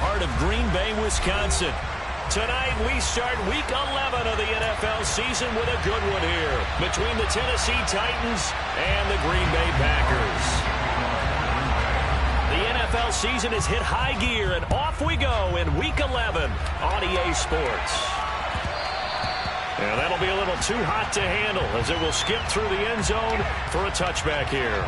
heart of Green Bay, Wisconsin. Tonight, we start Week 11 of the NFL season with a good one here between the Tennessee Titans and the Green Bay Packers. The NFL season has hit high gear, and off we go in Week 11 on EA Sports. And that'll be a little too hot to handle as it will skip through the end zone for a touchback here.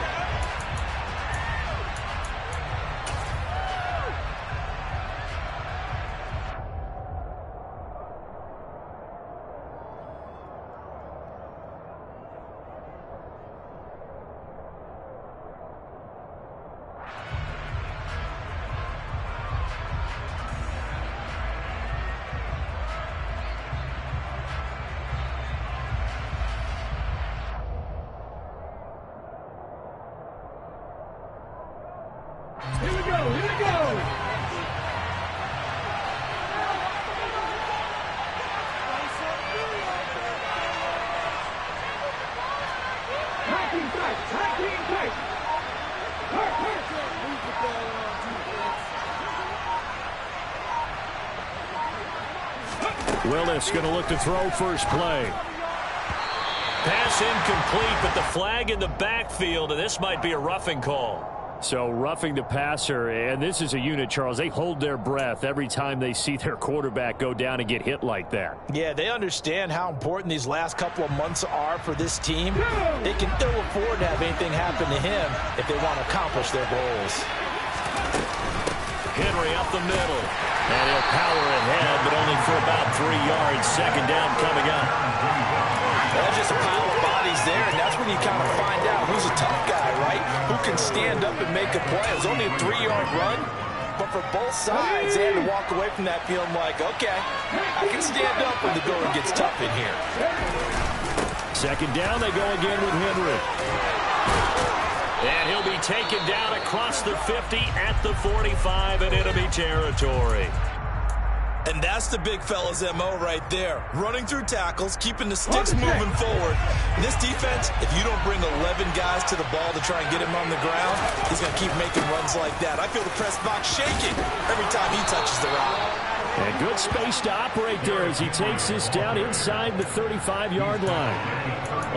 Willis going to look to throw first play. Pass incomplete, but the flag in the backfield, and this might be a roughing call. So roughing the passer, and this is a unit, Charles. They hold their breath every time they see their quarterback go down and get hit like that. Yeah, they understand how important these last couple of months are for this team. They can ill afford to have anything happen to him if they want to accomplish their goals. Henry up the middle. And he'll power ahead, but only for about 3 yards. Second down coming up. That's just a pile of bodies there, and that's when you kind of find out who's a tough guy, right? Who can stand up and make a play. It was only a 3-yard run, but for both sides, they had to walk away from that feeling like, okay, I can stand up when the going gets tough in here. Second down, they go again with Henry. And he'll be taken down across the 50 at the 45 in enemy territory. And that's the big fella's MO right there. Running through tackles, keeping the sticks moving forward. This defense, if you don't bring 11 guys to the ball to try and get him on the ground, he's going to keep making runs like that. I feel the press box shaking every time he touches the rock. And good space to operate there as he takes this down inside the 35-yard line.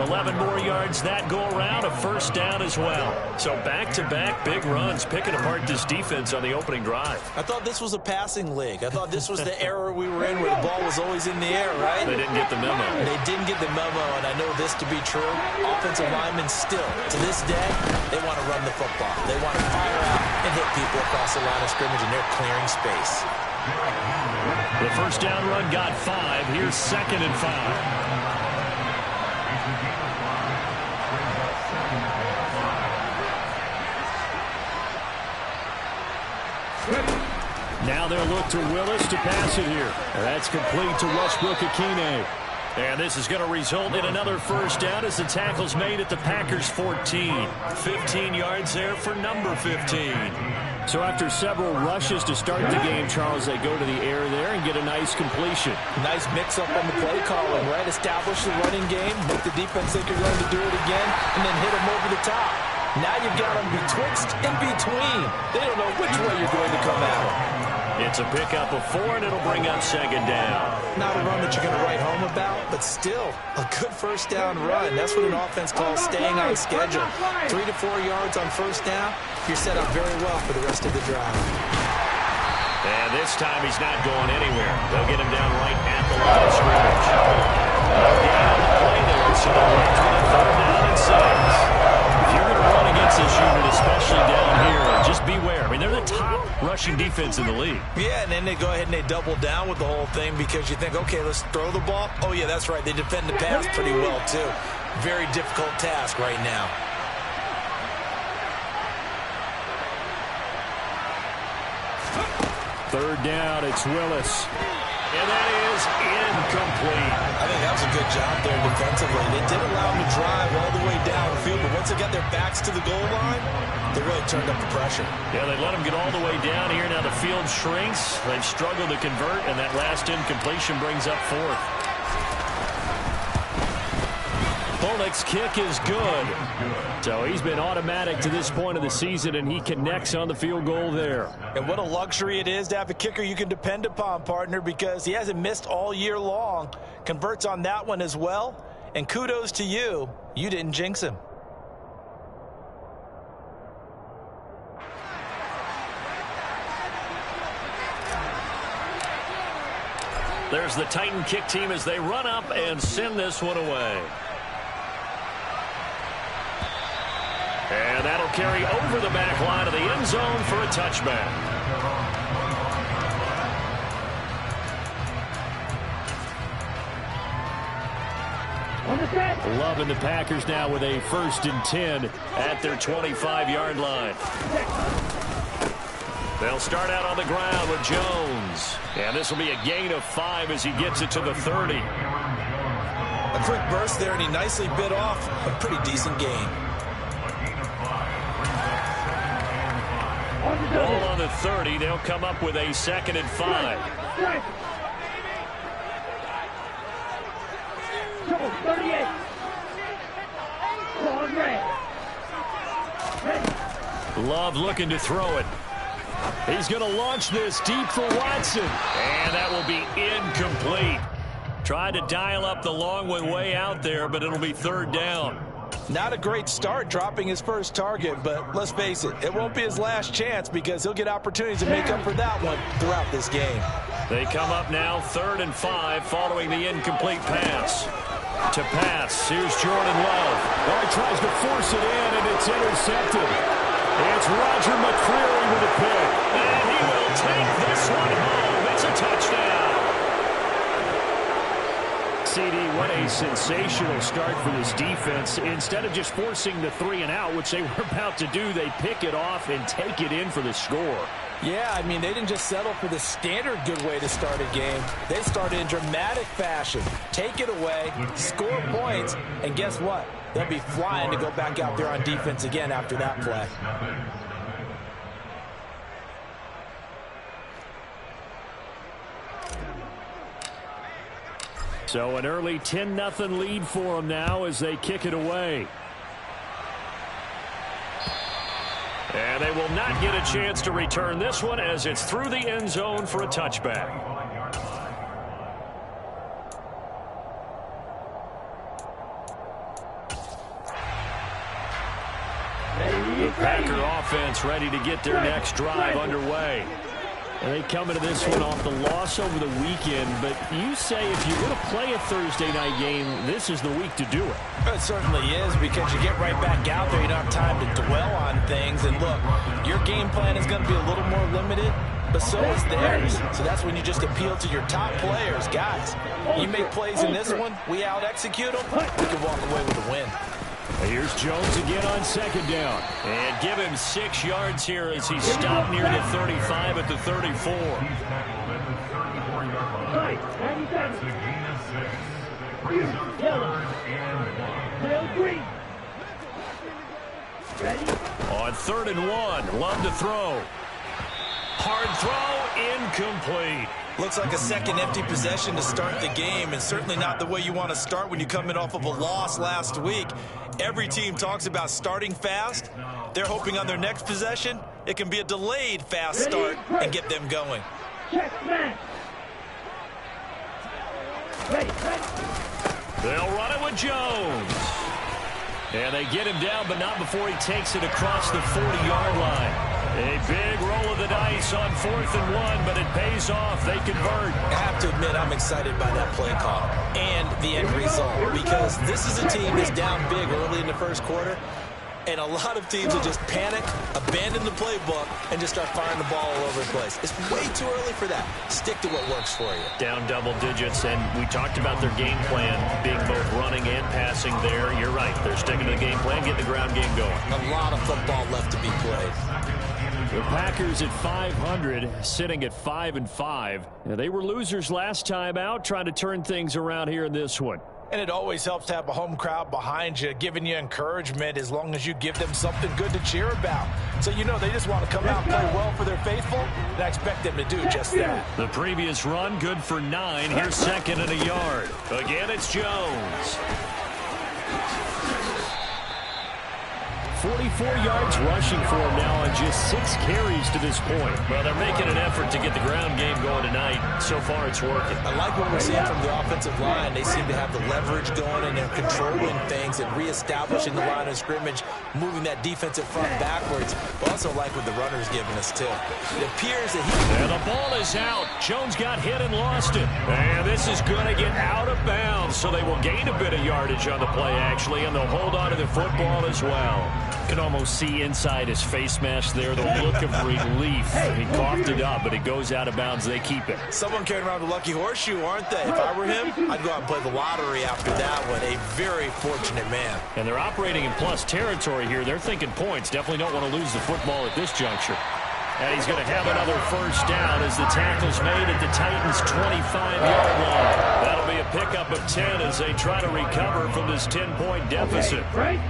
11 more yards that go around, a first down as well. So back-to-back big runs, picking apart this defense on the opening drive. I thought this was a passing league. I thought this was the era we were in where the ball was always in the air, right? They didn't get the memo. They didn't get the memo, and I know this to be true. Offensive linemen still, to this day, they want to run the football. They want to fire out and hit people across the line of scrimmage, and they're clearing space. The first down run got 5. Here's 2nd and 5. Now they'll look to Willis to pass it here. That's complete to Westbrook-Akine. And this is going to result in another first down as the tackle's made at the Packers' 14. 15 yards there for number 15. So after several rushes to start the game, Charles, they go to the air there and get a nice completion. Nice mix-up on the play calling, right? Establish the running game, make the defense think you're going to do it again, and then hit them over the top. Now you've got them betwixt and between. They don't know which way you're going to come at them. It's a pickup of 4, and it'll bring up 2nd down. Not a run that you're going to write home about, but still a good first down run. That's what an offense calls staying on schedule. 3 to 4 yards on first down, you're set up very well for the rest of the drive. And this time he's not going anywhere. They'll get him down right at the line of scrimmage. Down the play there, so they're right to the 3rd down and 6. If you're going to run against this unit, especially down here, just beware. I mean, they're the top rushing defense in the league. Yeah, and then they go ahead and they double down with the whole thing because you think, okay, let's throw the ball. Oh, yeah, that's right. They defend the pass pretty well, too. Very difficult task right now. Third down, it's Willis. And that is incomplete. I think that was a good job there defensively. They did allow them to drive all the way downfield, but once they got their backs to the goal line, they really turned up the pressure. Yeah, they let them get all the way down here. Now the field shrinks. They've struggled to convert, and that last incompletion brings up 4th. Skolnick's kick is good. So he's been automatic to this point of the season, and he connects on the field goal there. And what a luxury it is to have a kicker you can depend upon, partner, because he hasn't missed all year long. Converts on that one as well. And kudos to you. You didn't jinx him. There's the Titan kick team as they run up and send this one away. And that'll carry over the back line of the end zone for a touchback. Loving the Packers now with a 1st and 10 at their 25-yard line. They'll start out on the ground with Jones. And this will be a gain of 5 as he gets it to the 30. A quick burst there, and he nicely bit off a pretty decent gain. Ball on the 30. They'll come up with a 2nd and 5. Love looking to throw it. He's going to launch this deep for Watson. And that will be incomplete. Tried to dial up the long one way out there, but it'll be 3rd down. Not a great start dropping his first target, but let's face it, it won't be his last chance because he'll get opportunities to make up for that one throughout this game. They come up now 3rd and 5 following the incomplete pass. To pass, here's Jordan Love. Oh, he tries to force it in, and it's intercepted. It's Roger McCreary with a pick. And he will take this one home. It's a touchdown. CD, what a sensational start for this defense. Instead of just forcing the 3 and out, which they were about to do, they pick it off and take it in for the score. Yeah, I mean, they didn't just settle for the standard good way to start a game. They started in dramatic fashion. Take it away, score points, and guess what? They'll be flying to go back out there on defense again after that play. So an early 10-0 lead for them now as they kick it away. And they will not get a chance to return this one as it's through the end zone for a touchback. The Packer offense ready to get their next drive underway. And they come into this one off the loss over the weekend, but you say if you're going to play a Thursday night game, this is the week to do it. It certainly is, because you get right back out there. You don't have time to dwell on things. And look, your game plan is going to be a little more limited, but so is theirs. So that's when you just appeal to your top players. Guys, you make plays in this one, we out-execute them, we can walk away with a win. Here's Jones again on 2nd down. And give him 6 yards here as he stopped near the 35 at the 34. On 3rd and 1, Love to throw. Hard throw, incomplete. Looks like a second empty possession to start the game, and certainly not the way you want to start when you come in off of a loss last week. Every team talks about starting fast. They're hoping on their next possession, it can be a delayed fast start and get them going. They'll run it with Jones. And they get him down, but not before he takes it across the 40-yard line. A big roll of the dice on 4th and 1, but it pays off. They convert. I have to admit, I'm excited by that play call and the end result, because this is a team that's down big early in the first quarter, and a lot of teams will just panic, abandon the playbook, and just start firing the ball all over the place. It's way too early for that. Stick to what works for you. Down double digits, and we talked about their game plan being both running and passing there. You're right. They're sticking to the game plan, getting the ground game going. A lot of football left to be played. The Packers at 500, sitting at 5-5. They were losers last time out, trying to turn things around here in this one. And it always helps to have a home crowd behind you, giving you encouragement as long as you give them something good to cheer about. So you know they just want to come out and play well for their faithful, and I expect them to do just that. The previous run, good for 9. Here's 2nd and a yard. Again, it's Jones. 44 yards rushing for him now on just 6 carries to this point. Well, they're making an effort to get the ground game going tonight. So far, it's working. I like what we're seeing from the offensive line. They seem to have the leverage going, and they're controlling things and reestablishing the line of scrimmage, moving that defensive front backwards. I also like what the runner's giving us, too. It appears that he... And the ball is out. Jones got hit and lost it. And this is going to get out of bounds, so they will gain a bit of yardage on the play, actually, and they'll hold on to the football as well. You can almost see inside his face mask there the look of relief. He coughed it up, but it goes out of bounds. They keep it. Someone carrying around the lucky horseshoe, aren't they? If I were him, I'd go out and play the lottery after that one. A very fortunate man. And they're operating in plus territory here. They're thinking points. Definitely don't want to lose the football at this juncture. And he's going to have another first down as the tackle's made at the Titans' 25-yard line. That'll be a pickup of 10 as they try to recover from this 10-point deficit. Right.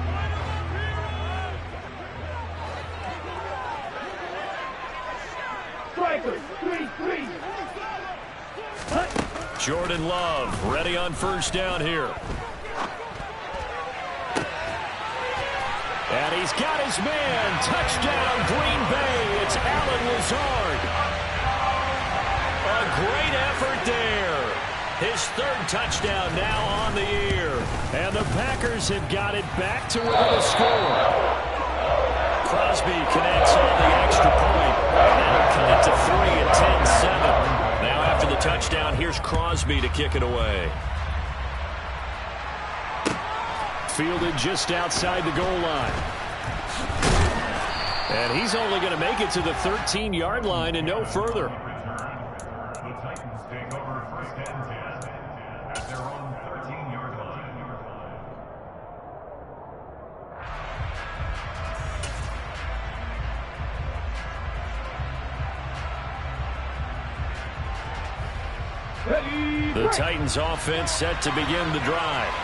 Jordan Love ready on first down here. And he's got his man. Touchdown, Green Bay. It's Allen Lazard. A great effort there. His 3rd touchdown now on the year. And the Packers have got it back to within a score. Crosby connects on the extra point. That'll cut it to 3 at 10-7. Now after the touchdown, here's Crosby to kick it away. Fielded just outside the goal line. And he's only going to make it to the 13-yard line and no further. The Titans take over first and 10 at their own 13-yard line. The Titans offense set to begin the drive.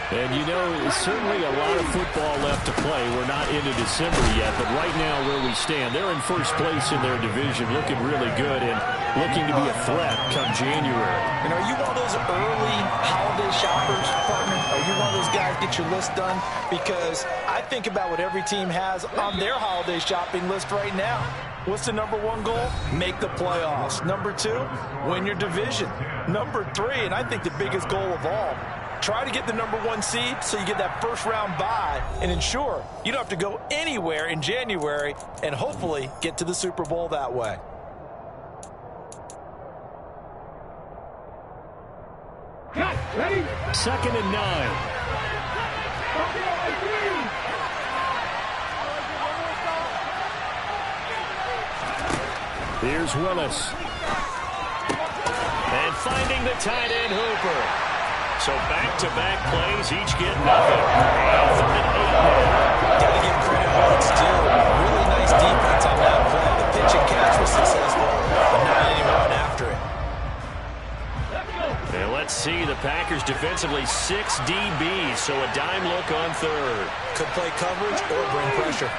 And you know, certainly a lot of football left to play. We're not into December yet, but right now where we stand, they're in first place in their division, looking really good and looking to be a threat come January. And are you one of those early holiday shoppers, partner? Are you one of those guys get your list done? Because I think about what every team has on their holiday shopping list right now. What's the number 1 goal? Make the playoffs. Number 2, win your division. Number 3, and I think the biggest goal of all, try to get the number 1 seed so you get that first-round bye and ensure you don't have to go anywhere in January and hopefully get to the Super Bowl that way. Ready? 2nd and 9. Here's Willis. And finding the tight end Hooper. So back-to-back plays, each get nothing. And 3rd and 8 now. Got to give credit where it's due. Really nice defense on that play. The pitch and catch was successful, but not anyone after it. And let's see, the Packers defensively 6 DBs, so a dime look on 3rd. Could play coverage or bring pressure.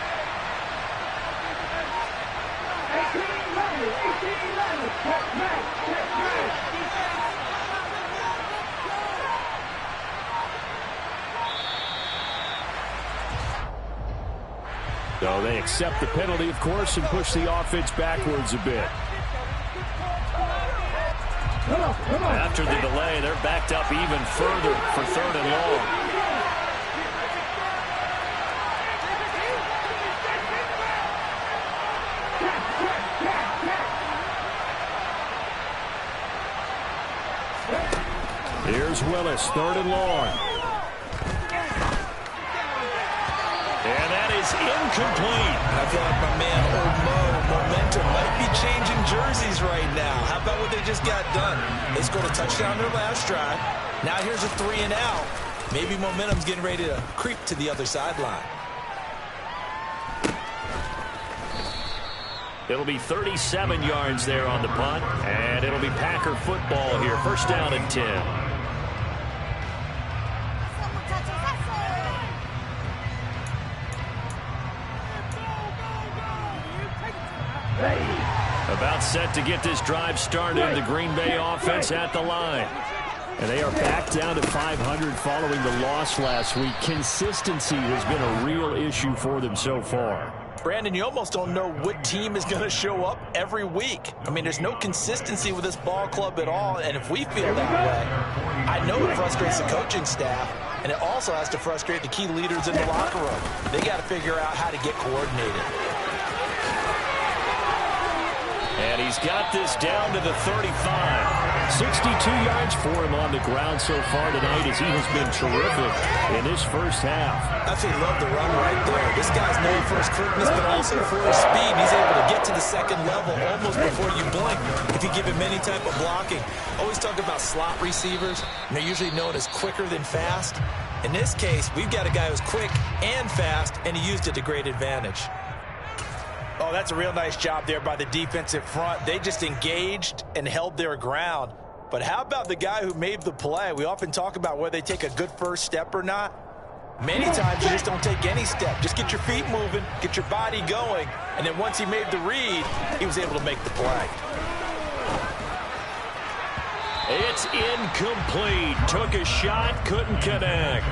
So they accept the penalty, of course, and push the offense backwards a bit. After the delay, they're backed up even further for 3rd and long. Here's Willis, 3rd and long. And that is incomplete. I feel like my man, Old Mo, momentum might be changing jerseys right now. How about what they just got done? They scored a touchdown their last drive. Now here's a 3 and out. Maybe momentum's getting ready to creep to the other sideline. It'll be 37 yards there on the punt, and it'll be Packer football here. First down and 10. About set to get this drive started. The Green Bay offense at the line. And they are back down to 500 following the loss last week. Consistency has been a real issue for them so far. Brandon, you almost don't know what team is going to show up every week. I mean, there's no consistency with this ball club at all, and if we feel that way, I know it frustrates the coaching staff, and it also has to frustrate the key leaders in the locker room. They got to figure out how to get coordinated. And he's got this down to the 35. 62 yards for him on the ground so far tonight as he has been terrific in this first half. Absolutely love the run right there. This guy's known for his quickness, but also for his speed. He's able to get to the second level almost before you blink if you give him any type of blocking. Always talk about slot receivers, and they're usually known as quicker than fast. In this case, we've got a guy who's quick and fast, and he used it to great advantage. Oh, that's a real nice job there by the defensive front. They just engaged and held their ground. But how about the guy who made the play? We often talk about whether they take a good first step or not. Many times you just don't take any step. Just get your feet moving, get your body going, and then once he made the read, he was able to make the play. It's incomplete. Took a shot, couldn't connect.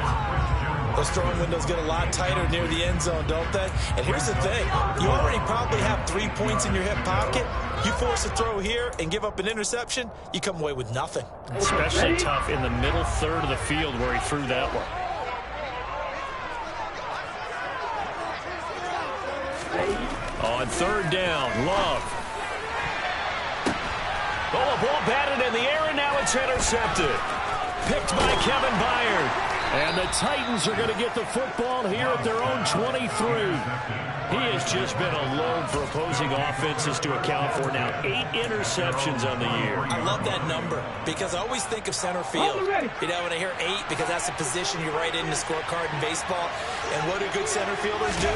Those throwing windows get a lot tighter near the end zone, don't they? And here's the thing. You already probably have 3 points in your hip pocket. You force a throw here and give up an interception, you come away with nothing. Especially tough in the middle third of the field where he threw that one. On third down, Love. Oh, a ball batted in the air, and now it's intercepted. Picked by Kevin Byard. And the Titans are going to get the football here at their own 23. He has just been alone for opposing offenses to account for now 8 interceptions on the year. I love that number because I always think of center field. You know, when I hear 8, because that's a position you write in the scorecard in baseball. And what do good center fielders do?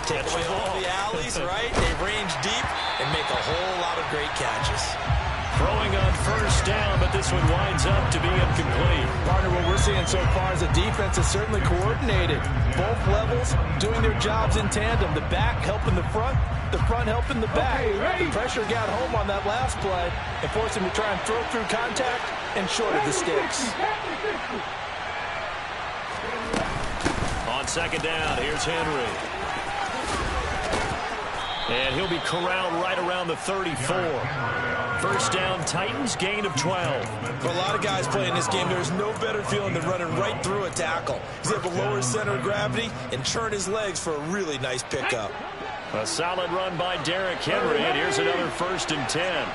Take away all the alleys, right? They range deep and make a whole lot of great catches. Throwing on first down, but this one winds up to be incomplete. Partner, what we're seeing so far is the defense is certainly coordinated. Both levels doing their jobs in tandem. The back helping the front helping the back. The pressure got home on that last play and forced him to try and throw through contact and short of the sticks. On second down, here's Henry. And he'll be corralled right around the 34. First down, Titans, gain of 12. For a lot of guys playing this game, there's no better feeling than running right through a tackle. He's able to lower his center of gravity and turn his legs for a really nice pickup. A solid run by Derrick Henry, and here's another 1st and 10.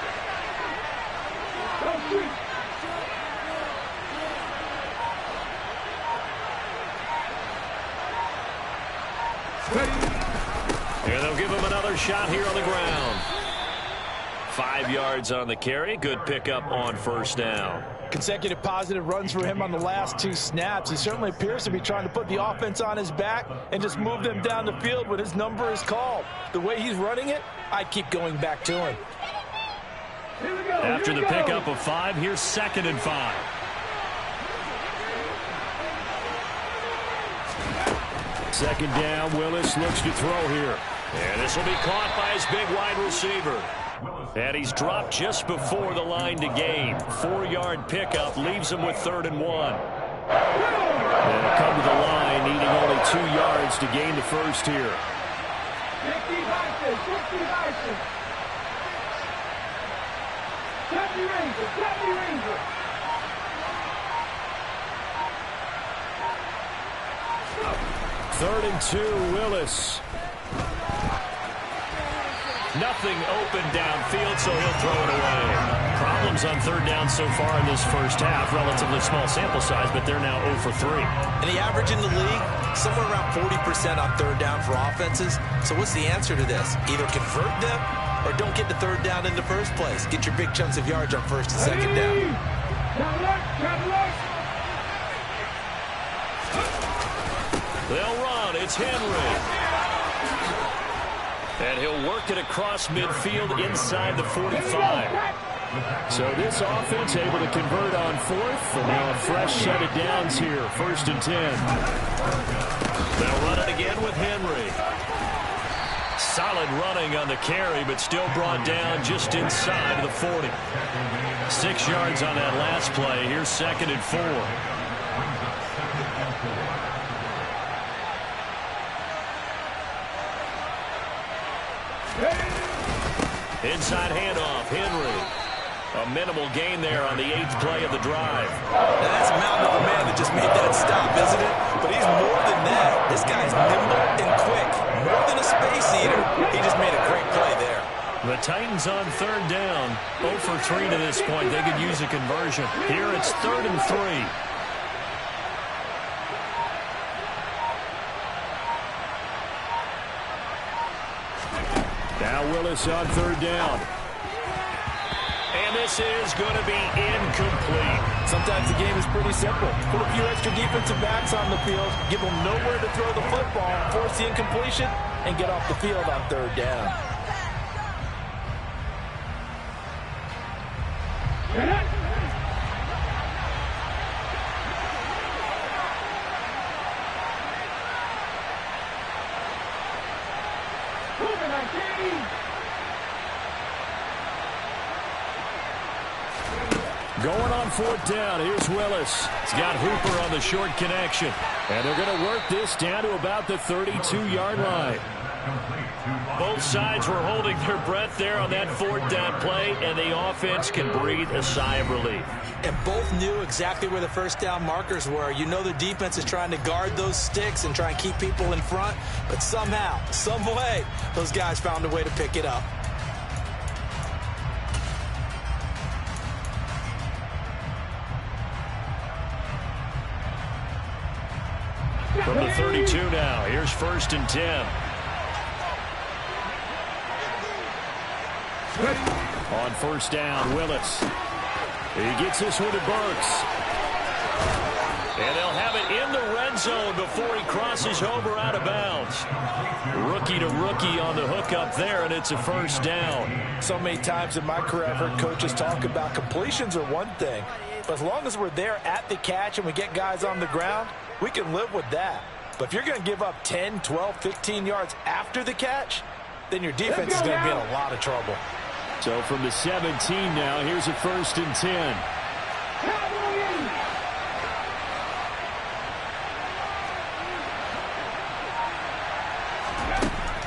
And they'll give him another shot here on the ground. 5 yards on the carry. Good pickup on first down. Consecutive positive runs for him on the last 2 snaps. He certainly appears to be trying to put the offense on his back and just move them down the field when his number is called. The way he's running it, I'd keep going back to him. After the pickup of 5, here's 2nd and 5. Second down, Willis looks to throw here. And this will be caught by his big wide receiver. And he's dropped just before the line to gain. 4-yard pickup leaves him with 3rd and 1. They'll come to the line, needing only 2 yards to gain the first here. Third and 2, Willis. Nothing open downfield, so he'll throw it away. Problems on third down so far in this first half. Relatively small sample size, but they're now 0 for 3. And the average in the league, somewhere around 40% on third down for offenses. So what's the answer to this? Either convert them or don't get the third down in the first place. Get your big chunks of yards on 1st and 2nd down. They'll run. It's Henry. And he'll work it across midfield inside the 45. So this offense able to convert on 4th. And now a fresh set of downs here. 1st and 10. They'll run it again with Henry. Solid running on the carry, but still brought down just inside of the 40. 6 yards on that last play. Here's 2nd and 4. Inside handoff, Henry. A minimal gain there on the 8th play of the drive. Now that's a mountain of a man that just made that stop, isn't it? But he's more than that. This guy's nimble and quick. More than a space eater. He just made a great play there. The Titans on 3rd down. 0 for 3 to this point. They could use a conversion. Here it's 3rd and 3. Now Willis on 3rd down. And this is going to be incomplete. Sometimes the game is pretty simple. Put a few extra defensive backs on the field, give them nowhere to throw the football, force the incompletion, and get off the field on 3rd down. Going on 4th down. Here's Willis. He's got Hooper on the short connection. And they're going to work this down to about the 32-yard line. Both sides were holding their breath there on that 4th down play, and the offense can breathe a sigh of relief. And both knew exactly where the 1st down markers were. You know the defense is trying to guard those sticks and try and keep people in front, but somehow, some way, those guys found a way to pick it up. From the 32 now, here's 1st and 10. On 1st down, Willis. He gets this one to Burks. And they'll have it in the red zone before he crosses over out of bounds. Rookie to rookie on the hook up there, and it's a 1st down. So many times in my career I've heard coaches talk about completions are one thing, but as long as we're there at the catch and we get guys on the ground, we can live with that. But if you're going to give up 10, 12, 15 yards after the catch, then your defense is going to be in a lot of trouble. So from the 17 now, here's a 1st and 10.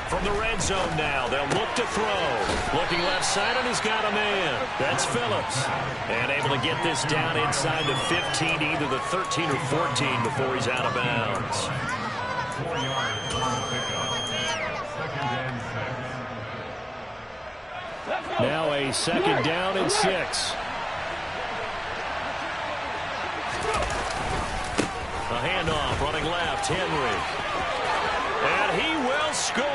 From the red zone now, they'll look to throw. Looking left side, and he's got a man. That's Phillips. And able to get this down inside the 15, either the 13 or 14 before he's out of bounds. 4 yards on the pickup. 2nd and 6. Now a 2nd down and 6. A handoff running left, Henry. And he will score.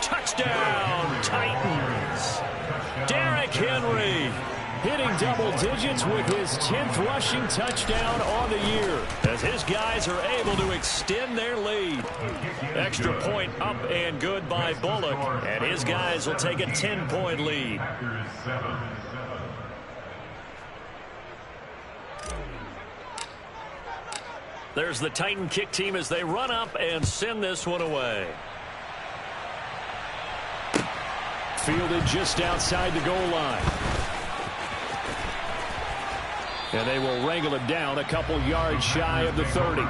Touchdown, Titans. Derrick Henry hitting double digits with his 10th rushing touchdown on the year, as his guys are able to extend their lead. Extra point up and good by Bullock, and his guys will take a 10-point lead. There's the Titan kick team as they run up and send this one away. Fielded just outside the goal line. And they will wrangle him down a couple yards shy of the 30.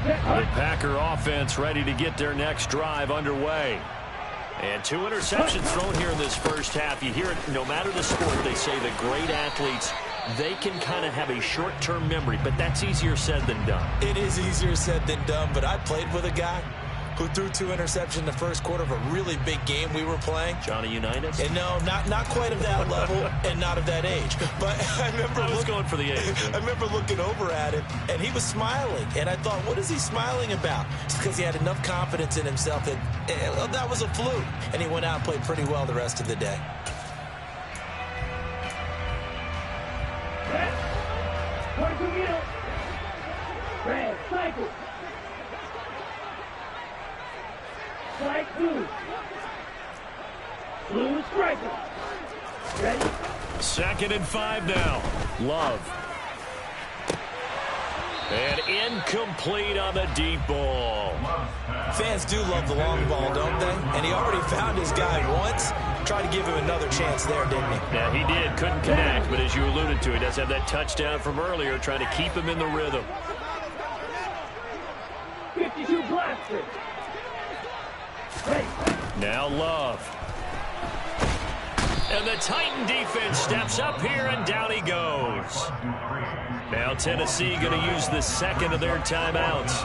The Packer offense ready to get their next drive underway. And 2 interceptions thrown here in this first half. You hear it, no matter the sport, they say the great athletes, they can kind of have a short-term memory, but that's easier said than done. It is easier said than done, but I played with a guy who threw 2 interceptions in the first quarter of a really big game we were playing. Johnny Unitas? And no, not quite of that level and not of that age. But I remember going for the age. I remember looking over at him, and he was smiling. And I thought, what is he smiling about? It's because he had enough confidence in himself that that was a fluke. And he went out and played pretty well the rest of the day. Red, cycle. Strike blue. Blue striker. Ready? 2nd and 5 now. Love. And incomplete on the deep ball. Fans do love the long ball, don't they? And he already found his guy once. Tried to give him another chance there, didn't he? Yeah, he did. Couldn't connect, but as you alluded to, he does have that touchdown from earlier, trying to keep him in the rhythm. 52 blaster. Ready? Now Love. And the Titan defense steps up here, and down he goes. Now Tennessee going to use the second of their timeouts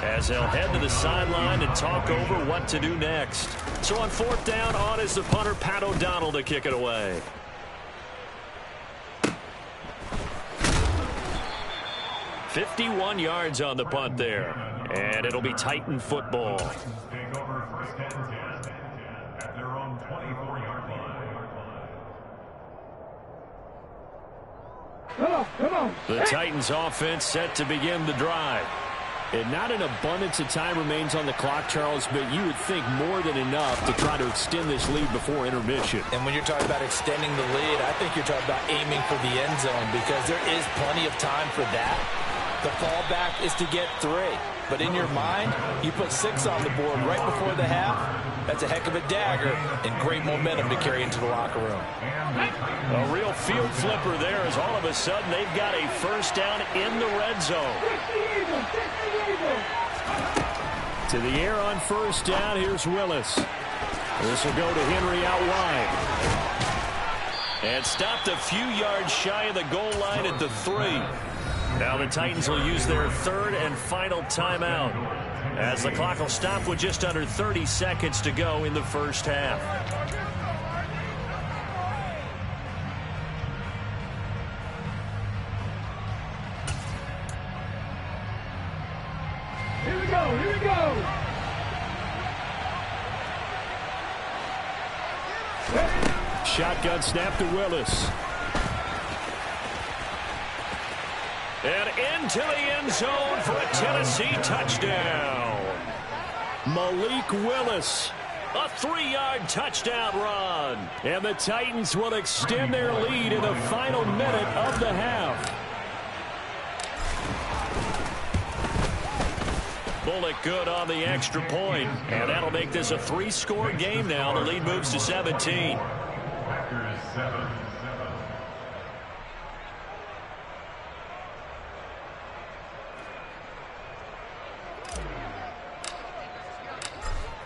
as they'll head to the sideline and talk over what to do next. So on 4th down, on is the punter, Pat O'Donnell, to kick it away. "51 yards on the punt there, and it'll be Titan football. Take over 1st and 10 at their own 24-yard line. Come on. The Titans offense set to begin the drive. And not an abundance of time remains on the clock, Charles, but you would think more than enough to try to extend this lead before intermission. And when you're talking about extending the lead, I think you're talking about aiming for the end zone because there is plenty of time for that. The fallback is to get 3. But in your mind, you put 6 on the board right before the half. That's a heck of a dagger and great momentum to carry into the locker room. A real field flipper there as all of a sudden they've got a 1st down in the red zone. To the air on 1st down, here's Willis. This will go to Henry out wide. And stopped a few yards shy of the goal line at the 3. Now the Titans will use their 3rd and final timeout as the clock will stop with just under 30 seconds to go in the 1st half. Here we go. Shotgun snap to Willis. And into the end zone for a Tennessee touchdown. Malik Willis. A 3-yard touchdown run. And the Titans will extend their lead in the final minute of the half. Bullock good on the extra point. And that'll make this a 3-score game now. The lead moves to 17. Packers 7.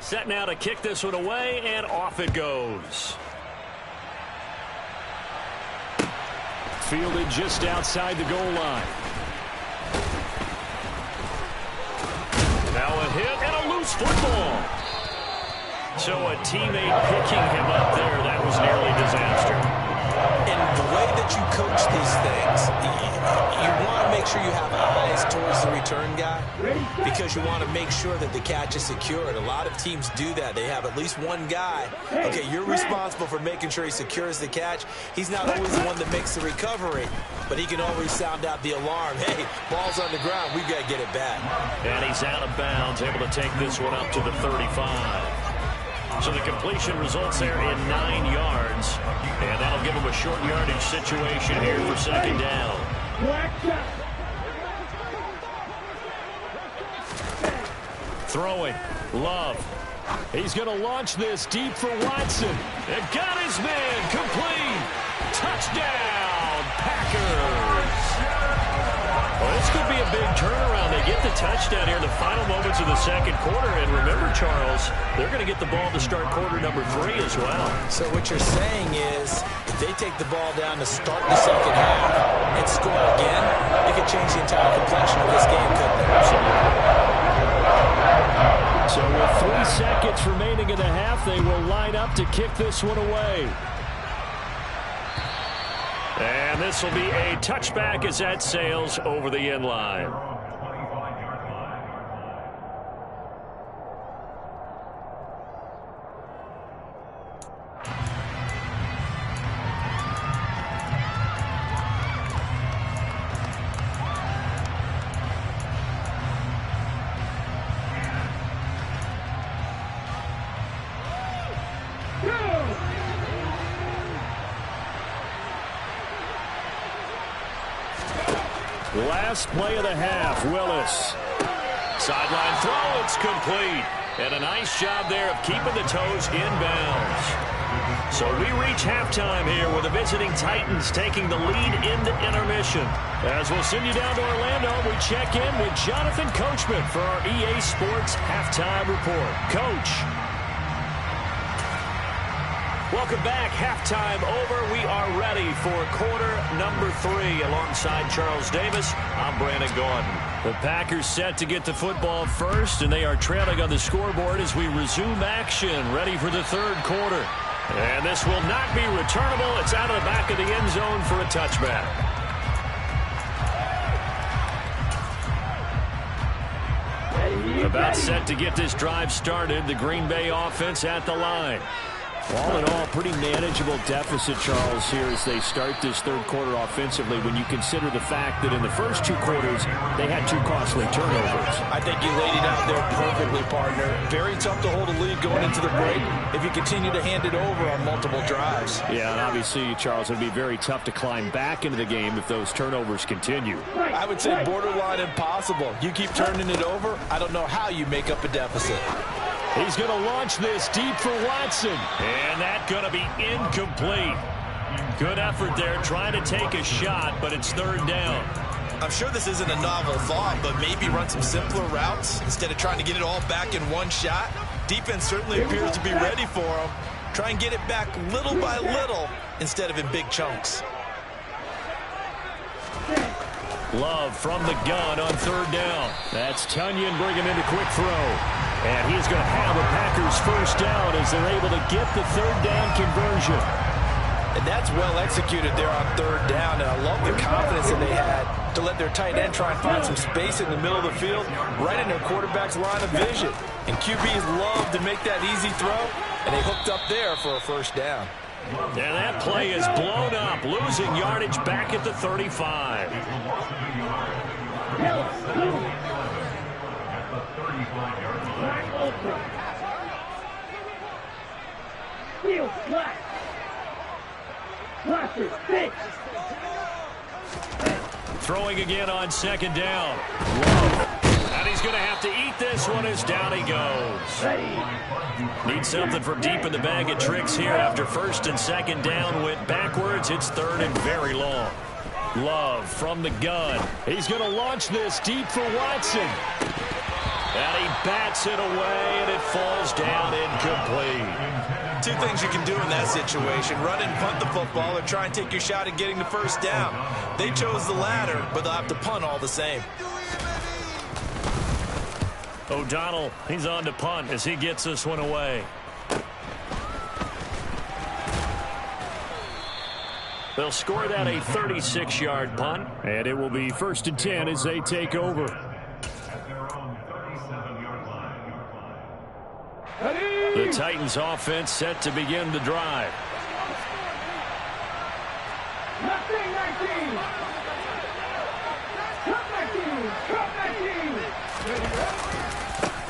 Set now to kick this one away, and off it goes. Fielded just outside the goal line. Now a hit and a loose football. So a teammate picking him up there, that was nearly disaster. And the way that you coach these things, you want to make sure you have eyes towards the return guy because you want to make sure that the catch is secured. A lot of teams do that. They have at least one guy. Okay, you're responsible for making sure he secures the catch. He's not always the one that makes the recovery, but he can always sound out the alarm. Hey, ball's on the ground. We've got to get it back. And he's out of bounds, able to take this one up to the 35. So the completion results there in 9 yards. And that'll give him a short yardage situation here for 2nd down. Throwing. Love. He's going to launch this deep for Watson. And got his man complete. Touchdown, Packers. Well, this could be a big turnaround. They get the touchdown here in the final moments of the 2nd quarter. And remember, Charles, they're going to get the ball to start quarter number 3 as well. So what you're saying is if they take the ball down to start the 2nd half and score again, it could change the entire complexion of this game, couldn't it? Absolutely. So with 3 seconds remaining in the half, they will line up to kick this one away. And this will be a touchback as that sails over the end line. Last play of the half, Willis. Sideline throw, it's complete. And a nice job there of keeping the toes inbounds. So we reach halftime here with the visiting Titans taking the lead into intermission. As we'll send you down to Orlando, we check in with Jonathan Coachman for our EA Sports Halftime Report. Coach. Welcome back. Halftime over. We are ready for quarter number 3. Alongside Charles Davis, I'm Brandon Gordon. The Packers set to get the football first, and they are trailing on the scoreboard as we resume action, ready for the third quarter. And this will not be returnable. It's out of the back of the end zone for a touchback. About set to get this drive started. The Green Bay offense at the line. All in all, pretty manageable deficit, Charles, here as they start this third quarter offensively when you consider the fact that in the first 2 quarters, they had 2 costly turnovers. I think you laid it out there perfectly, partner. Very tough to hold a lead going into the break if you continue to hand it over on multiple drives. Yeah, and obviously, Charles, it would be very tough to climb back into the game if those turnovers continue. I would say borderline impossible. You keep turning it over, I don't know how you make up a deficit. He's going to launch this deep for Watson. And that's going to be incomplete. Good effort there trying to take a shot, but it's third down. I'm sure this isn't a novel thought, but maybe run some simpler routes instead of trying to get it all back in one shot. Defense certainly appears to be ready for him. Try and get it back little by little instead of in big chunks. Love from the gun on third down. That's Tunyon bringing in a quick throw. And he's going to have a Packers first down as they're able to get the third down conversion. And that's well executed there on third down. And I love the confidence that they had to let their tight end try and find some space in the middle of the field, right in their quarterback's line of vision. And QBs love to make that easy throw, and they hooked up there for a first down. And that play is blown up, losing yardage back at the 35. Field flat. Blaster, pitch. Throwing again on second down. Love. And he's going to have to eat this one as down he goes. Need something from deep in the bag of tricks here after first and second down went backwards. It's third and very long. Love from the gun. He's going to launch this deep for Watson. And he bats it away, and it falls down incomplete. 2 things you can do in that situation. Run and punt the football or try and take your shot at getting the first down. They chose the latter, but they'll have to punt all the same. O'Donnell, he's on to punt as he gets this one away. They'll score that a 36-yard punt, and it will be first and 10 as they take over. The Titans offense set to begin the drive.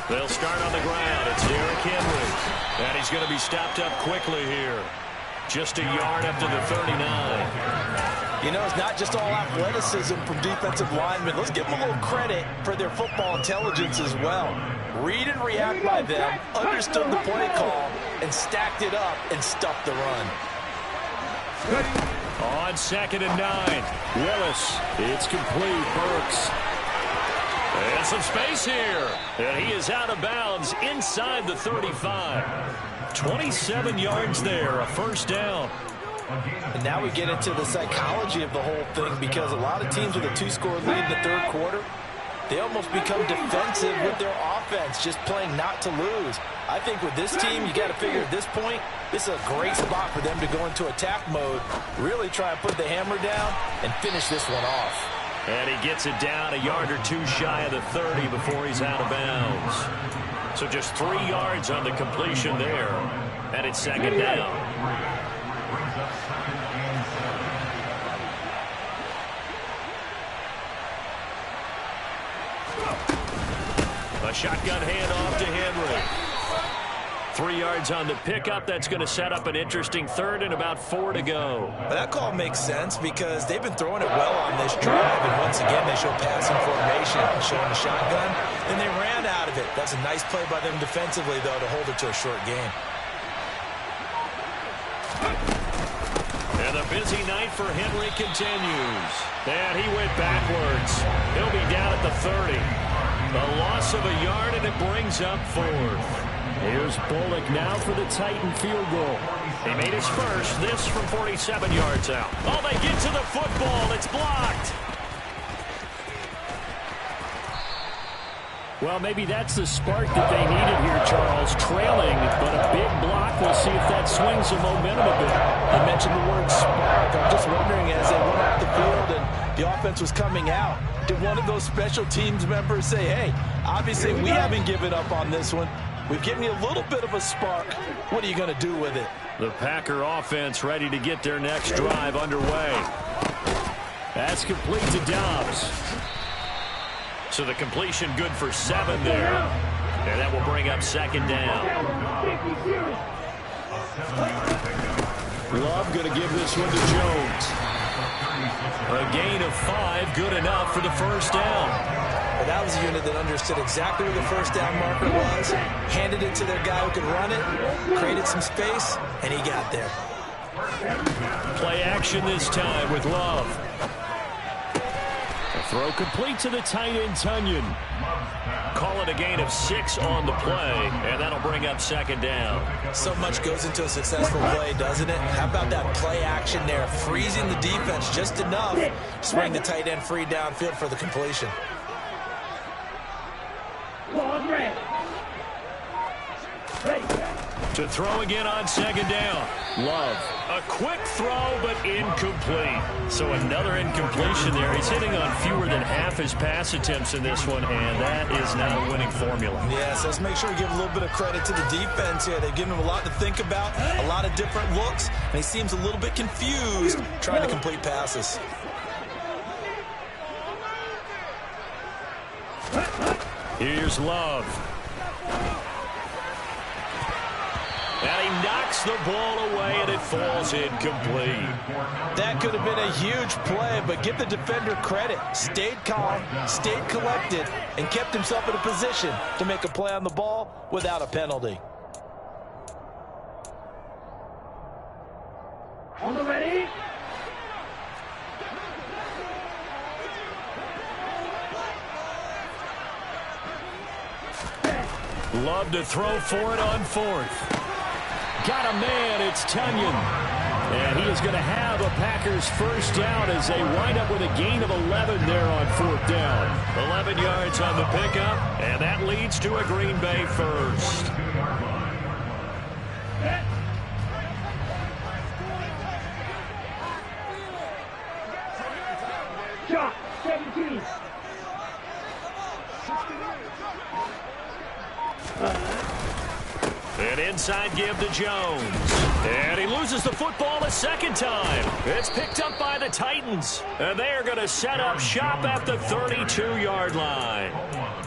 They'll start on the ground. It's Derrick Henry. And he's going to be stopped up quickly here. Just a yard up to the 39. You know, it's not just all athleticism from defensive linemen. Let's give them a little credit for their football intelligence as well. Read and react by them, understood the play call, and stacked it up and stuffed the run. On second and 9, Willis. It's complete. Burks. And some space here. And he is out of bounds inside the 35. 27 yards there, a first down. And now we get into the psychology of the whole thing, because a lot of teams with a 2-score lead in the third quarter, they almost become defensive with their offense, just playing not to lose. I think with this team, you got to figure at this point, this is a great spot for them to go into attack mode, really try and put the hammer down and finish this one off. And he gets it down a yard or 2 shy of the 30 before he's out of bounds. So just 3 yards on the completion there. And it's second down. A shotgun handoff to Henry. 3 yards on the pickup. That's going to set up an interesting third and about 4 to go. That call makes sense because they've been throwing it well on this drive, and once again they show passing formation, showing the shotgun, and they ran out of it. That's a nice play by them defensively, though, to hold it to a short game. And the busy night for Henry continues. And he went backwards. He'll be down at the 30. A loss of a yard, and it brings up 4th. Here's Bullock now for the Titan field goal. He made his first, this from 47 yards out. Oh, they get to the football. It's blocked. Well, maybe that's the spark that they needed here, Charles. Trailing, but a big block. We'll see if that swings the momentum a bit. You mentioned the word spark. I'm just wondering, as they went off the field and the offense was coming out, did one of those special teams members say, hey, obviously we haven't given up on this one. We've given you a little bit of a spark. What are you going to do with it? The Packer offense ready to get their next drive underway. That's complete to Dobbs. So the completion good for 7 there. And that will bring up 2nd down. Love going to give this one to Jones. A gain of 5, good enough for the first down. Well, that was a unit that understood exactly where the first down marker was, handed it to their guy who could run it, created some space, and he got there. Play action this time with Love. A throw complete to the tight end, Tunyon. Call it a gain of 6 on the play, and that'll bring up 2nd down. So much goes into a successful play, doesn't it? How about that play action there, freezing the defense just enough to swing the tight end free downfield for the completion. To throw again on 2nd down. Love. A quick throw, but incomplete. So another incompletion there. He's hitting on fewer than half his pass attempts in this one, and that is not a winning formula. Yes, let's make sure we give a little bit of credit to the defense here. They've given him a lot to think about, a lot of different looks, and he seems a little bit confused trying to complete passes. Here's Love. And he knocks the ball away, and it falls incomplete. That could have been a huge play, but give the defender credit. Stayed calm, stayed collected, and kept himself in a position to make a play on the ball without a penalty. On the ready? Love to throw for it on 4th. Got a man, it's Tunyon. And he is going to have a Packers first down as they wind up with a gain of 11 there on 4th down. 11 yards on the pickup, and that leads to a Green Bay first. Shot, 17. An inside give to Jones. And he loses the football a 2nd time. It's picked up by the Titans. And they are going to set up shop at the 32-yard line.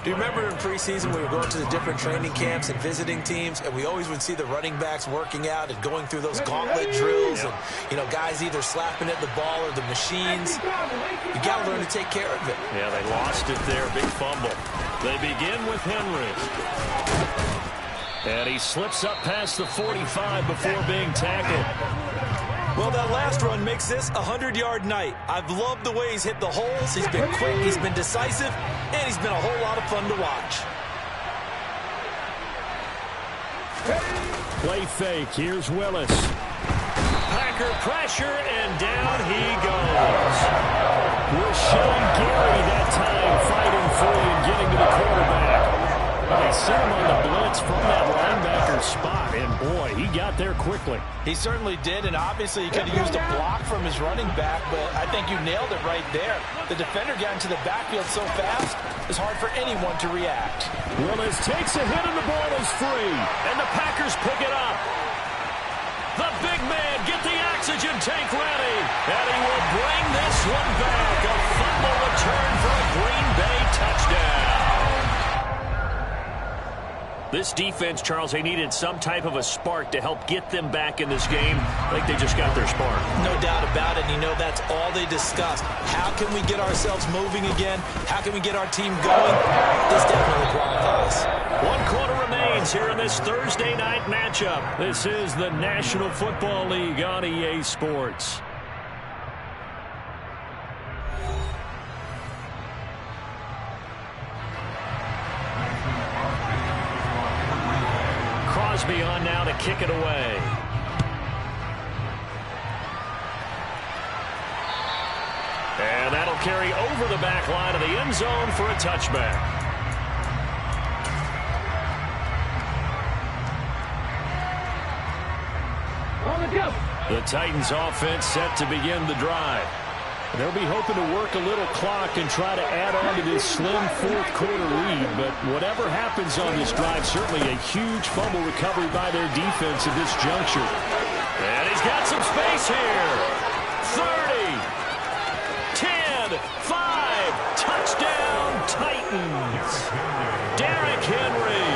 Do you remember in preseason we were going to the different training camps and visiting teams, and we always would see the running backs working out and going through those gauntlet drills and, you know, guys either slapping at the ball or the machines. You got to learn to take care of it. Yeah, they lost it there. Big fumble. They begin with Henry. And he slips up past the 45 before being tackled. Well, that last run makes this a 100-yard night. I've loved the way he's hit the holes. He's been quick, he's been decisive, and he's been a whole lot of fun to watch. Play fake. Here's Willis. Packer pressure, and down he goes. Rashawn Gary that time fighting free and getting to the quarterback. They sent him on the blitz from that linebacker spot, and boy, he got there quickly. He certainly did, and obviously he could have used a block from his running back, but I think you nailed it right there. The defender got into the backfield so fast, it's hard for anyone to react. Willis takes a hit, and the ball is free, and the Packers pick it up. The big man, get the oxygen tank ready, and he will bring this one back. A fumble return for a Green Bay touchdown. This defense, Charles, they needed some type of a spark to help get them back in this game. I think they just got their spark. No doubt about it. You know, that's all they discussed. How can we get ourselves moving again? How can we get our team going? This definitely qualifies. 1 quarter remains here in this Thursday night matchup. This is the National Football League on EA Sports. Crosby on now to kick it away. And that'll carry over the back line of the end zone for a touchback. On the go. The Titans offense set to begin the drive. They'll be hoping to work a little clock and try to add on to this slim fourth-quarter lead. But whatever happens on this drive, certainly a huge fumble recovery by their defense at this juncture. And he's got some space here. 30, 10, 5, touchdown Titans. Derrick Henry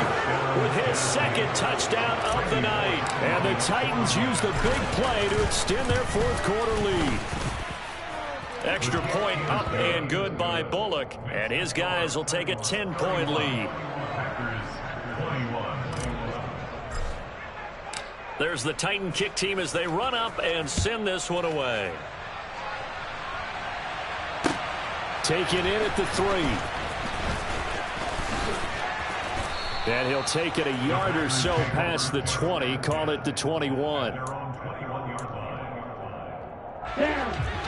with his second touchdown of the night. And the Titans use the big play to extend their fourth-quarter lead. Extra point up and good by Bullock. And his guys will take a 10-point lead. There's the Titan kick team as they run up and send this one away. Taken in at the 3. And he'll take it a yard or so past the 20. Call it the 21.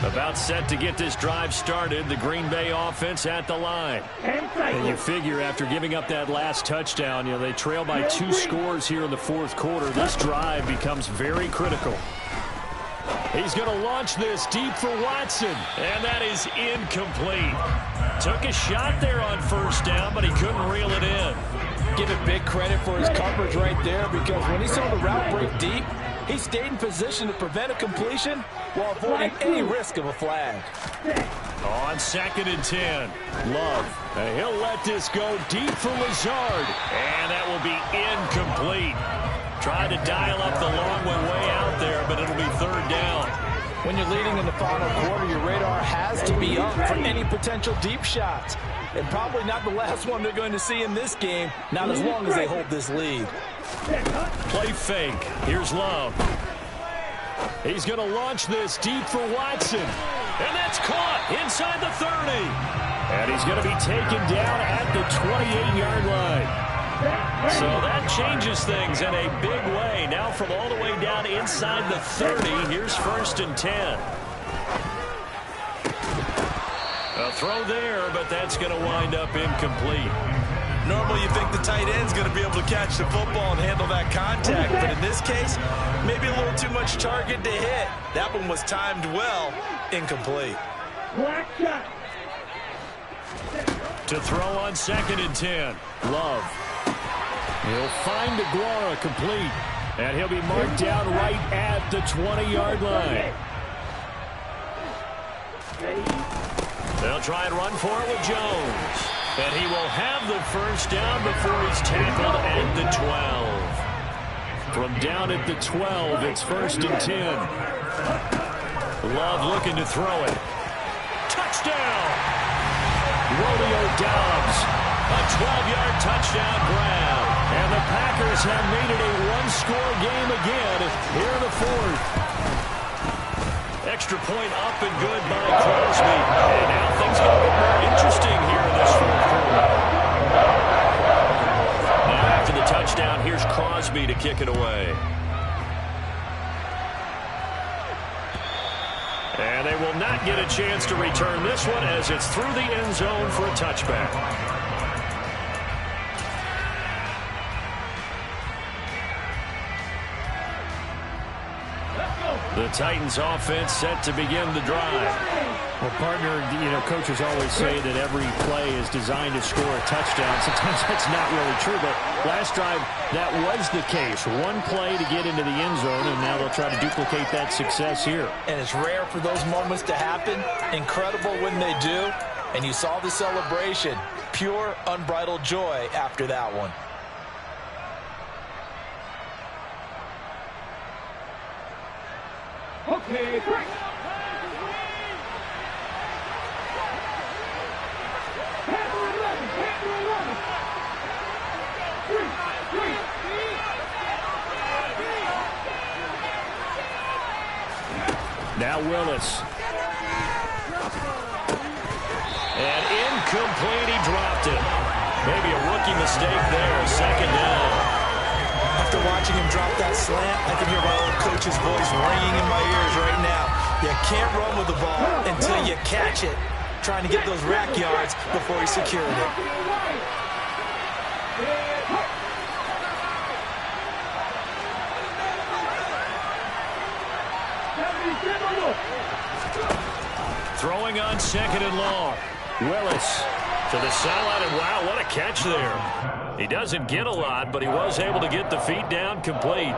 About set to get this drive started. The Green Bay offense at the line. And you figure after giving up that last touchdown, you know, they trail by 2 scores here in the fourth quarter. This drive becomes very critical. He's going to launch this deep for Watson. And that is incomplete. Took a shot there on first down, but he couldn't reel it in. Give it big credit for his coverage right there, because when he saw the route break deep, he stayed in position to prevent a completion while avoiding any risk of a flag. On 2nd and 10, Love. And he'll let this go deep for Lazard. And that will be incomplete. Tried to dial up the long one way out there, but it'll be 3rd down. When you're leading in the final quarter, your radar has to be up for any potential deep shots. And probably not the last one they're going to see in this game, not as long as they hold this lead. Play fake. Here's Love. He's going to launch this deep for Watson. And that's caught inside the 30. And he's going to be taken down at the 28-yard line. So that changes things in a big way. Now from all the way down inside the 30, here's 1st and 10. A throw there, but that's going to wind up incomplete. Normally you think the tight end's going to be able to catch the football and handle that contact, but in this case, maybe a little too much target to hit. That one was timed well, incomplete. Black shot. To throw on 2nd and 10, Love. He'll find Aguara complete, and he'll be marked down right at the 20-yard line. They'll try and run for it with Jones. And he will have the first down before he's tackled at the 12. From down at the 12, it's 1st and 10. Love looking to throw it. Touchdown! Romeo Doubs. A 12-yard touchdown grab. And the Packers have made it a one-score game again here in the 4th. Extra point up and good by Crosby. And now things get a bit more interesting here in this 4th quarter. Now after the touchdown, here's Crosby to kick it away. And they will not get a chance to return this one as it's through the end zone for a touchback. The Titans offense set to begin the drive. Well, partner, you know, coaches always say that every play is designed to score a touchdown. Sometimes that's not really true, but last drive, that was the case. One play to get into the end zone, and now they'll try to duplicate that success here. And it's rare for those moments to happen. Incredible when they do. And you saw the celebration. Pure, unbridled joy after that one. Okay, break. Now Willis. And incomplete, he dropped it. Maybe a rookie mistake there, second down. After watching him drop that slant, I can hear my old coach's voice ringing in my ears right now. You can't run with the ball until you catch it. Trying to get those rack yards before he secured it. Throwing on second and long. Willis to the sideline, and wow, what a catch there. He doesn't get a lot, but he was able to get the feet down complete.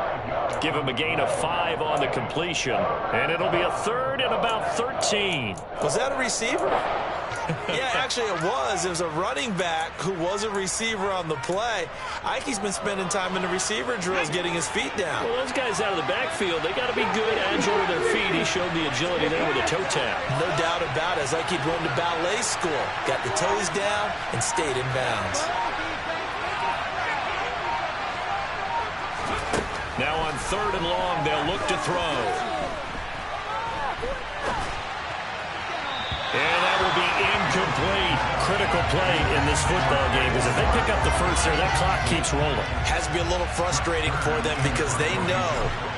Give him a gain of 5 on the completion, and it'll be a third and about 13. Was that a receiver? Yeah, actually it was. It was a running back who was a receiver on the play. Ike's been spending time in the receiver drills getting his feet down. Well, those guys out of the backfield, they got to be good, agile with their feet. He showed the agility there with a toe tap. No doubt about it. As Ike going to ballet school. Got the toes down and stayed in bounds. Now on third and long, they'll look to throw. And that will be incomplete. Critical play in this football game, because if they pick up the first there, that clock keeps rolling. Has to be a little frustrating for them because they know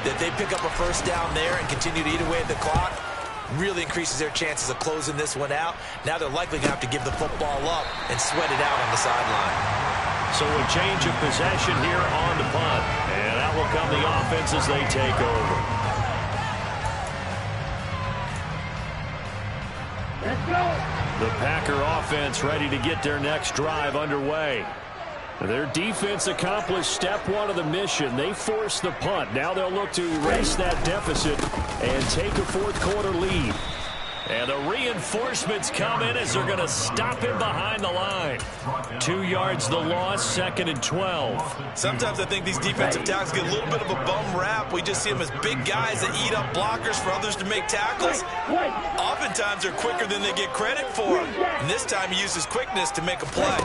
that they pick up a first down there and continue to eat away at the clock, really increases their chances of closing this one out. Now they're likely going to have to give the football up and sweat it out on the sideline. So a change of possession here on the punt. And out will come the offense as they take over. Let's go. The Packer offense ready to get their next drive underway. Their defense accomplished step one of the mission. They forced the punt. Now they'll look to erase that deficit and take a fourth quarter lead. And the reinforcements come in as they're going to stop him behind the line. 2 yards the loss, second and 12. Sometimes I think these defensive tackles get a little bit of a bum rap. We just see them as big guys that eat up blockers for others to make tackles. Oftentimes they're quicker than they get credit for. And this time he uses quickness to make a play.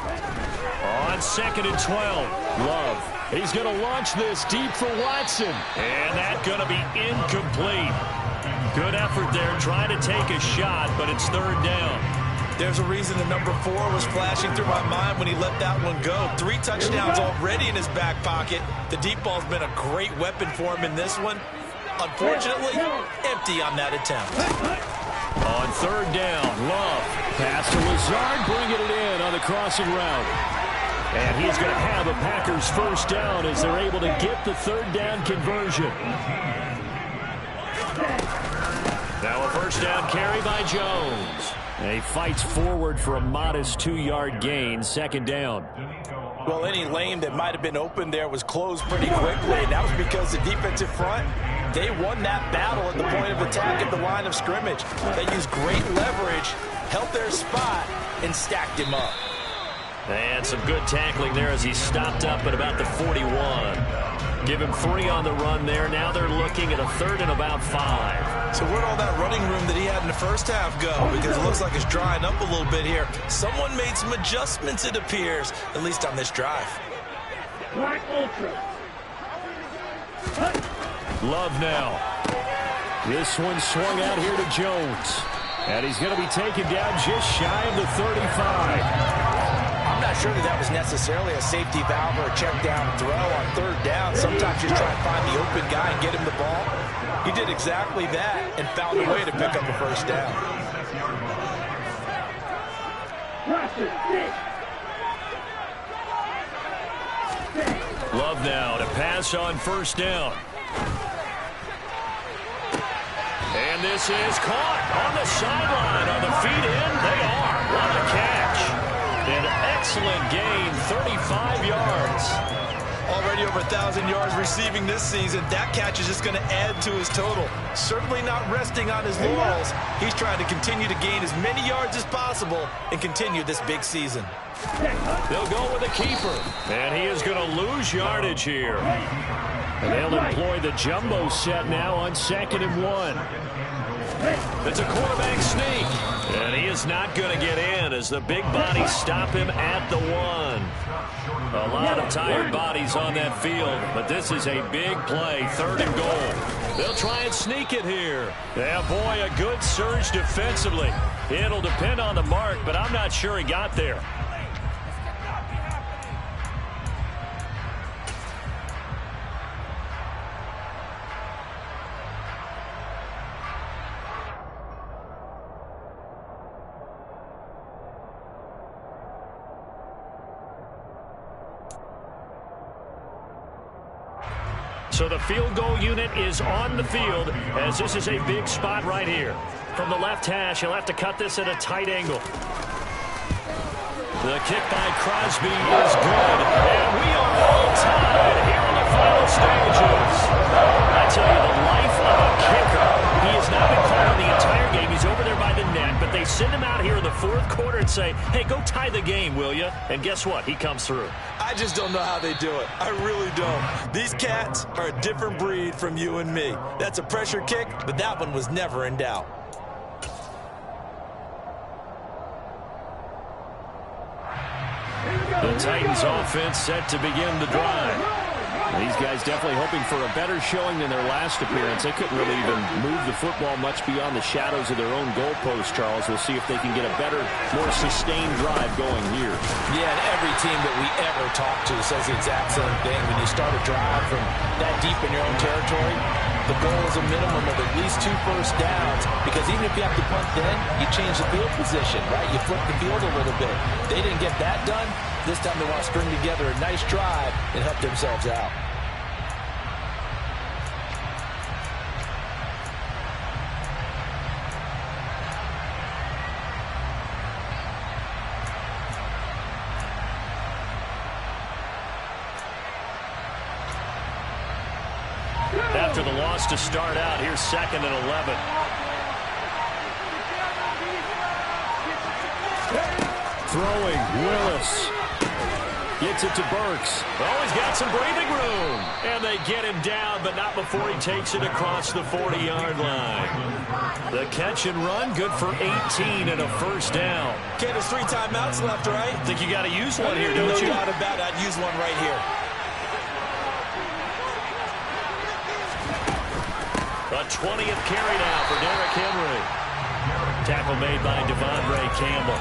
On second and 12, Love. He's going to launch this deep for Watson. And that's going to be incomplete. Good effort there, trying to take a shot, but it's third down. There's a reason the number 4 was flashing through my mind when he let that one go. 3 touchdowns already in his back pocket. The deep ball's been a great weapon for him in this one. Unfortunately, empty on that attempt. On third down, Love. Pass to Lazard, bringing it in on the crossing route. And he's going to have a Packers first down as they're able to get the third down conversion. Now a first down carry by Jones. And he fights forward for a modest 2-yard gain, second down. Well, any lane that might have been open there was closed pretty quickly. And that was because the defensive front, they won that battle at the point of attack at the line of scrimmage. They used great leverage, held their spot, and stacked him up. And some good tackling there as he stopped up at about the 41. Give him 3 on the run there. Now they're looking at a third and about 5. So where'd all that running room that he had in the first half go? Because it looks like it's drying up a little bit here. Someone made some adjustments, it appears, at least on this drive. Black Ultra. Love now. This one swung out here to Jones. And he's going to be taken down just shy of the 35. I'm not sure that was necessarily a safety valve or a check down throw on third down. Sometimes you just try and find the open guy and get him the ball. He did exactly that and found a way to pick up a first down. Love now to pass on first down. And this is caught on the sideline on the feet in. They are. What a catch. An excellent gain, 35 yards. Already over 1,000 yards receiving this season. That catch is just going to add to his total. Certainly not resting on his laurels. He's trying to continue to gain as many yards as possible and continue this big season. They'll go with a keeper. And he is going to lose yardage here. And they'll employ the jumbo set now on 2nd and 1. It's a quarterback sneak. And he is not going to get in as the big bodies stop him at the 1. A lot of tired bodies on that field, but this is a big play, 3rd and goal. They'll try and sneak it here. Yeah, boy, a good surge defensively. It'll depend on the mark, but I'm not sure he got there. So the field goal unit is on the field as this is a big spot right here. From the left hash, he'll have to cut this at a tight angle. The kick by Crosby is good. And we are all tied here in the final stages. I tell you, the life of a kicker. He has not been called on the entire game. He's over there by the net, but they send him out here in the 4th quarter and say, hey, go tie the game, will you? And guess what? He comes through. I just don't know how they do it. I really don't. These cats are a different breed from you and me. That's a pressure kick, but that one was never in doubt. The Titans offense set to begin the drive. These guys definitely hoping for a better showing than their last appearance. They couldn't really even move the football much beyond the shadows of their own goalpost, Charles. We'll see if they can get a better, more sustained drive going here. Yeah, and every team that we ever talk to says the exact same thing. When you start a drive from that deep in your own territory, the goal is a minimum of at least 2 first downs, because even if you have to punt then, you change the field position, right? You flip the field a little bit. They didn't get that done. This time they want to string together a nice drive and help themselves out. After the loss to start out, here's 2nd and 11. Throwing, Willis. Gets it to Burks. Oh, he's got some breathing room. And they get him down, but not before he takes it across the 40-yard line. The catch and run, good for 18 and a first down. Okay, there's 3 timeouts left, right? Think you got to use one here, don't you? No doubt about it. I'd use one right here. A 20th carry now for Derrick Henry. Tackle made by Devondre Campbell.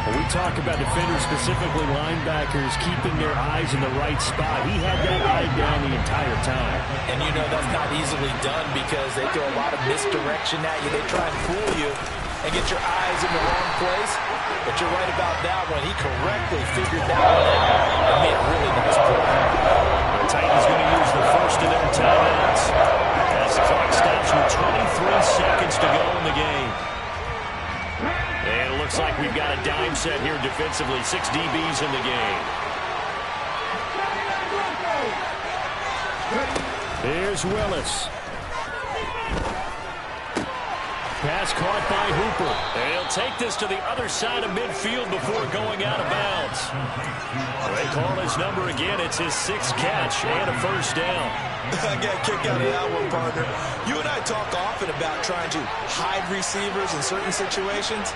When we talk about defenders, specifically linebackers, keeping their eyes in the right spot, he had that eye down the entire time. And you know that's not easily done because they throw a lot of misdirection at you. They try and fool you and get your eyes in the wrong place. But you're right about that one. He correctly figured that one out and made a really nice play. The Titans going to use the first of their timeouts as the clock stops with 23 seconds to go in the game. And it looks like we've got a dime set here defensively. 6 DBs in the game. Here's Willis. Pass caught by Hooper. And he'll take this to the other side of midfield before going out of bounds. They call his number again. It's his 6th catch and a first down. I got a kick out of that one, partner. You and I talk often about trying to hide receivers in certain situations,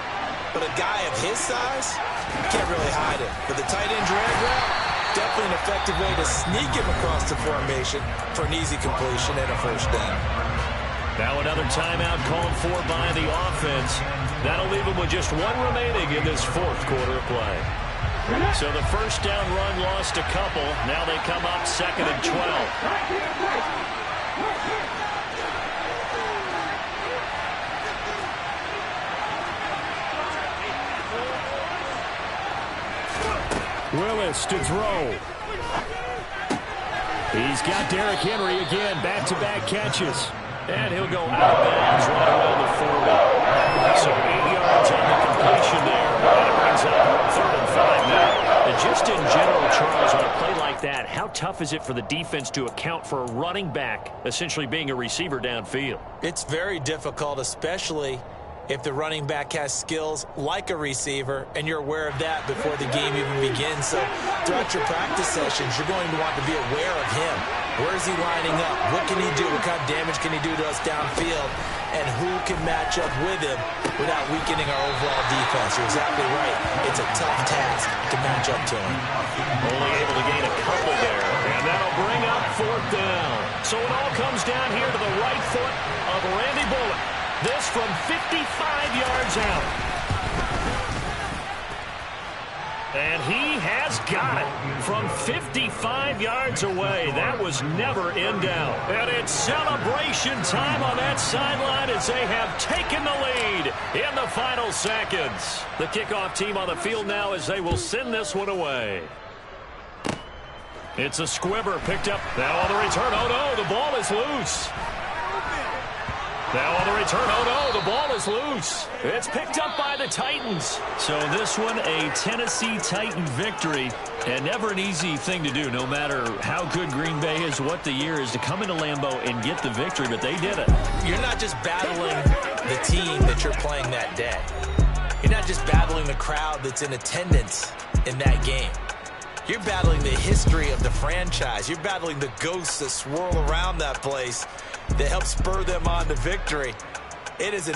but a guy of his size, you can't really hide him. But the tight end drag route, definitely an effective way to sneak him across the formation for an easy completion and a first down. Now another timeout called for by the offense. That'll leave them with just 1 remaining in this 4th quarter of play. So the first down run lost a couple. Now they come up 2nd and 12. Willis to throw. He's got Derrick Henry again. Back-to-back catches. And he'll go out of bounds right around the 40. So 8 yards on the completion there. And it brings up 3rd and 5 now. And just in general, Charles, on a play like that, how tough is it for the defense to account for a running back essentially being a receiver downfield? It's very difficult, especially if the running back has skills like a receiver, and you're aware of that before the game even begins. So throughout your practice sessions, you're going to want to be aware of him. Where is he lining up? What can he do? What kind of damage can he do to us downfield? And who can match up with him without weakening our overall defense? You're exactly right. It's a tough task to match up to him. Only able to gain a couple there. And that'll bring up 4th down. So it all comes down here to the right foot of Randy Bullock. This from 55 yards out. And he has got it from 55 yards away. That was never in doubt. And it's celebration time on that sideline as they have taken the lead in the final seconds. The kickoff team on the field now as they will send this one away. It's a squibber picked up. Now on the return. Oh, no, the ball is loose. Now on the return, oh no, the ball is loose. It's picked up by the Titans. So this one, a Tennessee Titan victory. And never an easy thing to do, no matter how good Green Bay is, what the year is, to come into Lambeau and get the victory, but they did it. You're not just battling the team that you're playing that day. You're not just battling the crowd that's in attendance in that game. You're battling the history of the franchise. You're battling the ghosts that swirl around that place that help spur them on to victory. It is an